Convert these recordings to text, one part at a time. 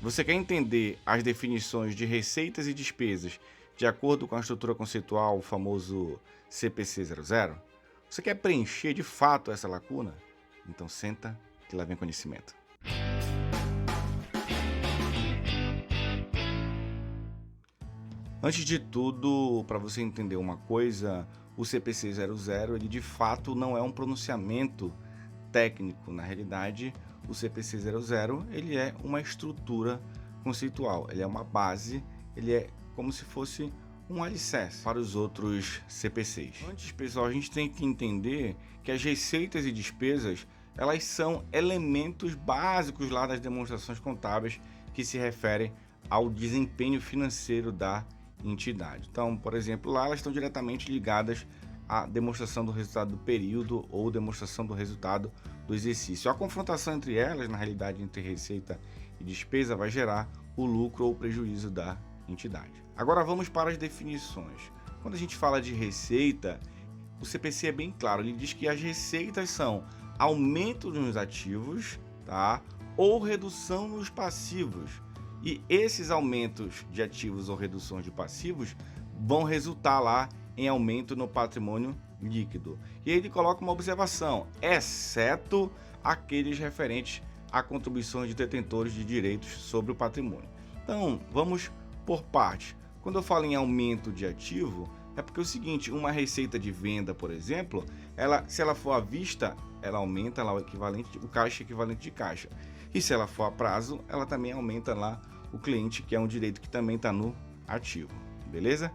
Você quer entender as definições de receitas e despesas de acordo com a estrutura conceitual, o famoso CPC 00? Você quer preencher de fato essa lacuna? Então senta que lá vem conhecimento. Antes de tudo, para você entender uma coisa, o CPC 00 ele de fato não é um pronunciamento técnico. Na realidade, o CPC 00 ele é uma estrutura conceitual, ele é uma base, ele é como se fosse um alicerce para os outros CPCs. Antes, pessoal, a gente tem que entender que as receitas e despesas elas são elementos básicos lá das demonstrações contábeis que se referem ao desempenho financeiro da entidade. Então, por exemplo, lá elas estão diretamente ligadas à demonstração do resultado do período ou demonstração do resultado do exercício. A confrontação entre elas, na realidade, entre receita e despesa, vai gerar o lucro ou o prejuízo da entidade. Agora vamos para as definições. Quando a gente fala de receita, o CPC é bem claro, ele diz que as receitas são aumento nos ativos, tá? Ou redução nos passivos. E esses aumentos de ativos ou reduções de passivos vão resultar lá em aumento no patrimônio líquido. E ele coloca uma observação, exceto aqueles referentes a contribuições de detentores de direitos sobre o patrimônio. Então, vamos por partes. Quando eu falo em aumento de ativo, é porque é o seguinte, uma receita de venda, por exemplo, se ela for à vista, ela aumenta lá o caixa equivalente de caixa. E se ela for a prazo, ela também aumenta lá o cliente, que é um direito que também está no ativo, beleza?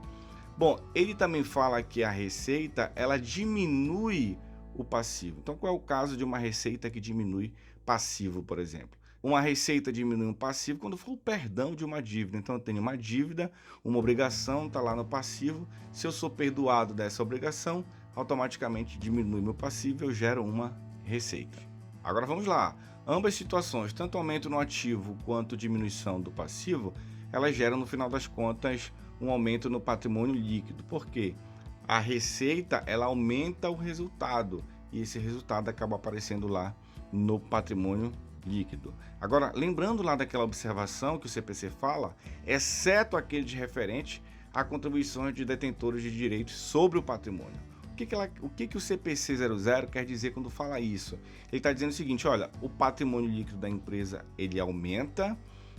Bom, ele também fala que a receita, ela diminui o passivo. Então, qual é o caso de uma receita que diminui passivo, por exemplo? Uma receita diminui um passivo quando for o perdão de uma dívida. Então, eu tenho uma dívida, uma obrigação, está lá no passivo. Se eu sou perdoado dessa obrigação, automaticamente diminui meu passivo e eu gero uma receita. Agora vamos lá. Ambas situações, tanto aumento no ativo quanto diminuição do passivo, elas geram, no final das contas, um aumento no patrimônio líquido. Por quê? A receita, ela aumenta o resultado e esse resultado acaba aparecendo lá no patrimônio líquido. Agora, lembrando lá daquela observação que o CPC fala, exceto aqueles referentes a contribuições de detentores de direitos sobre o patrimônio. O que o CPC 00 quer dizer quando fala isso? Ele está dizendo o seguinte, olha, o patrimônio líquido da empresa ele aumenta,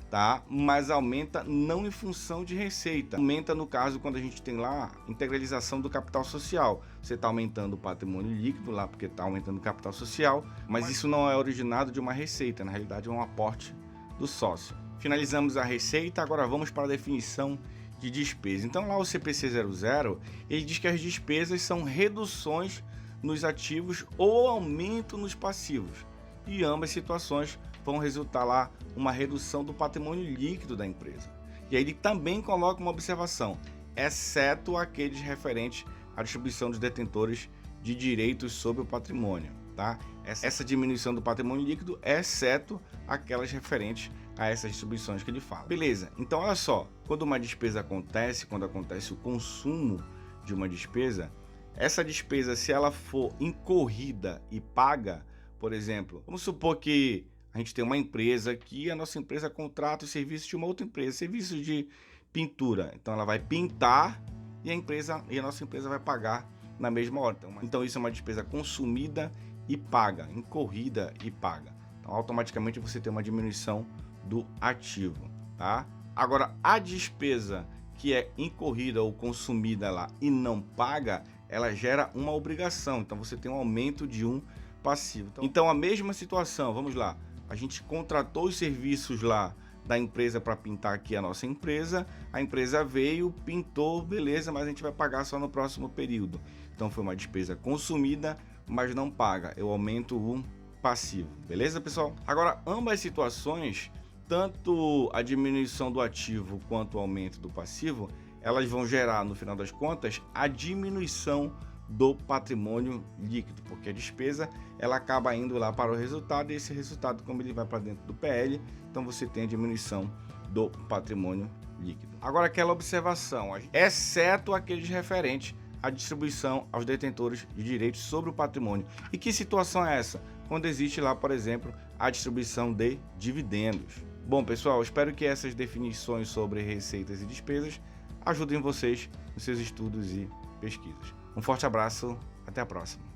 tá? Mas aumenta não em função de receita. Aumenta no caso quando a gente tem lá integralização do capital social. Você está aumentando o patrimônio líquido lá porque está aumentando o capital social, mas isso não é originado de uma receita, na realidade é um aporte do sócio. Finalizamos a receita, agora vamos para a definição de despesa. Então lá o CPC 00, ele diz que as despesas são reduções nos ativos ou aumento nos passivos. E ambas situações vão resultar lá uma redução do patrimônio líquido da empresa. E aí ele também coloca uma observação, exceto aqueles referentes à distribuição dos detentores de direitos sobre o patrimônio, tá? Essa diminuição do patrimônio líquido, exceto aquelas referentes a essas distribuições que ele fala. Beleza, então olha só, quando uma despesa acontece, quando acontece o consumo de uma despesa, essa despesa, se ela for incorrida e paga, por exemplo, vamos supor que a gente tem uma empresa que a nossa empresa contrata o serviço de uma outra empresa, serviço de pintura. Então ela vai pintar e a nossa empresa vai pagar na mesma hora. Então isso é uma despesa consumida e paga, incorrida e paga. Então automaticamente você tem uma diminuição do ativo, tá? Agora a despesa que é incorrida ou consumida lá e não paga, ela gera uma obrigação. Então você tem um aumento de um passivo. Então a mesma situação, vamos lá. A gente contratou os serviços lá da empresa para pintar aqui a nossa empresa. A empresa veio, pintou, beleza, mas a gente vai pagar só no próximo período. Então foi uma despesa consumida, mas não paga. Eu aumento o passivo, beleza, pessoal? Agora, ambas situações, tanto a diminuição do ativo quanto o aumento do passivo, elas vão gerar, no final das contas, a diminuição do patrimônio líquido, porque a despesa ela acaba indo lá para o resultado e esse resultado, como ele vai para dentro do PL, então você tem a diminuição do patrimônio líquido. Agora aquela observação, exceto aqueles referentes à distribuição aos detentores de direitos sobre o patrimônio. E que situação é essa? Quando existe lá, por exemplo, a distribuição de dividendos. Bom, pessoal, espero que essas definições sobre receitas e despesas ajudem vocês nos seus estudos e pesquisas. Um forte abraço, até a próxima.